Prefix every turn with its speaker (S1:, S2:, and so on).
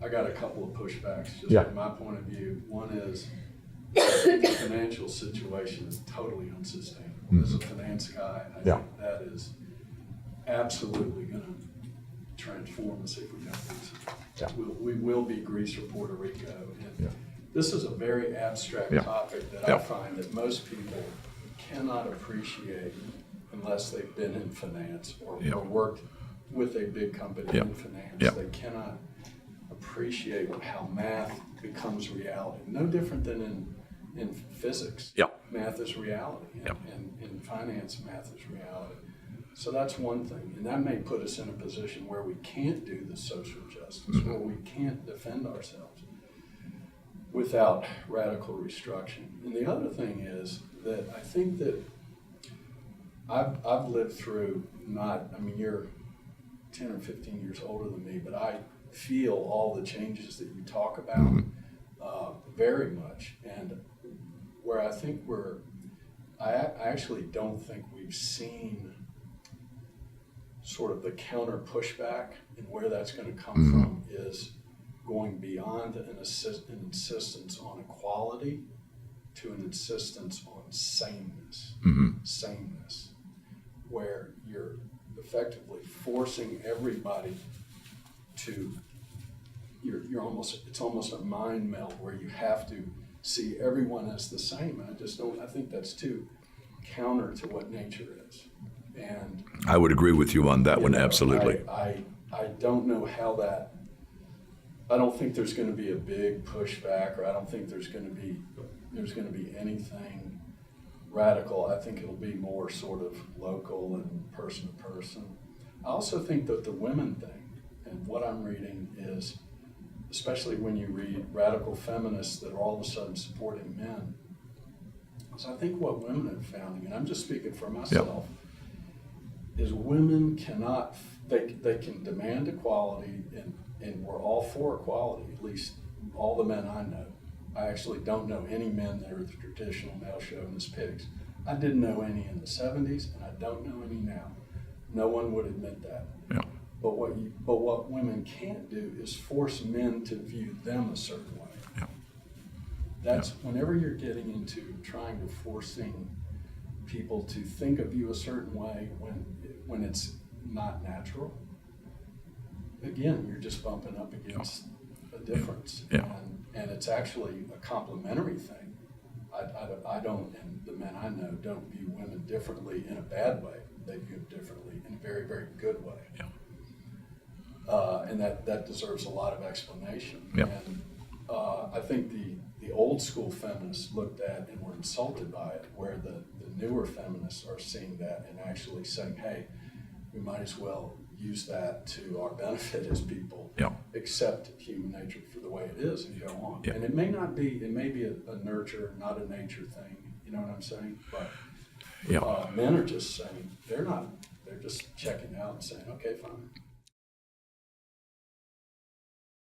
S1: I got a couple of pushbacks just
S2: Yeah.
S1: from my point of view. One is the financial situation is totally unsustainable. As a finance guy, I
S2: Yeah.
S1: think that is absolutely going to transform us if we don't do so.
S2: Yeah.
S1: We will be Greece or Puerto Rico. And
S2: Yeah.
S1: this is a very abstract
S2: Yeah.
S1: topic that
S2: Yeah.
S1: I find that most people cannot appreciate unless they've been in finance or worked with a big company
S2: Yeah.
S1: in finance.
S2: Yeah.
S1: They cannot appreciate how math becomes reality. No different than in physics.
S2: Yeah.
S1: Math is reality.
S2: Yeah.
S1: And in finance, math is reality. So that's one thing. And that may put us in a position where we can't do the social justice, where we can't defend ourselves without radical restructuring. And the other thing is that I think that I've lived through you're 10 or 15 years older than me, but I feel all the changes that you talk about very much. And where I think I actually don't think we've seen sort of the counter pushback, and where that's going to come from is going beyond an insistence on equality to an insistence on sameness. Sameness, where you're effectively forcing everybody to, it's almost a mind meld where you have to see everyone as the same. And I think that's too counter to what nature is. And
S2: I would agree with you on that one, absolutely.
S1: I don't know how that, I don't think there's going to be a big pushback, or I don't think there's going to be anything radical. I think it'll be more sort of local and person to person. I also think that the women thing, and what I'm reading is, especially when you read radical feminists that are all of a sudden supporting men, so I think what women are founding, and I'm just speaking for myself, is women cannot, they can demand equality, and we're all for equality, at least all the men I know. I actually don't know any men that are the traditional male chauvinist pigs. I didn't know any in the 70s, and I don't know any now. No one would admit that.
S2: Yeah.
S1: But what women can't do is force men to view them a certain way.
S2: Yeah.
S1: That's whenever you're getting into trying to forcing people to think of you a certain way when it's not natural. Again, you're just bumping up against a difference.
S2: Yeah.
S1: And it's actually a complementary thing. I don't, and the men I know don't view women differently in a bad way. They view them differently in a very, very good way.
S2: Yeah.
S1: And that deserves a lot of explanation.
S2: Yeah.
S1: And I think the old school feminists looked at and were insulted by it, where the newer feminists are seeing that and actually saying, hey, we might as well use that to our benefit as people, accept human nature for the way it is and go on.
S2: Yeah.
S1: And it may be a nurture, not a nature thing, you know what I'm saying? But men are just saying, they're just checking out and saying, okay, fine.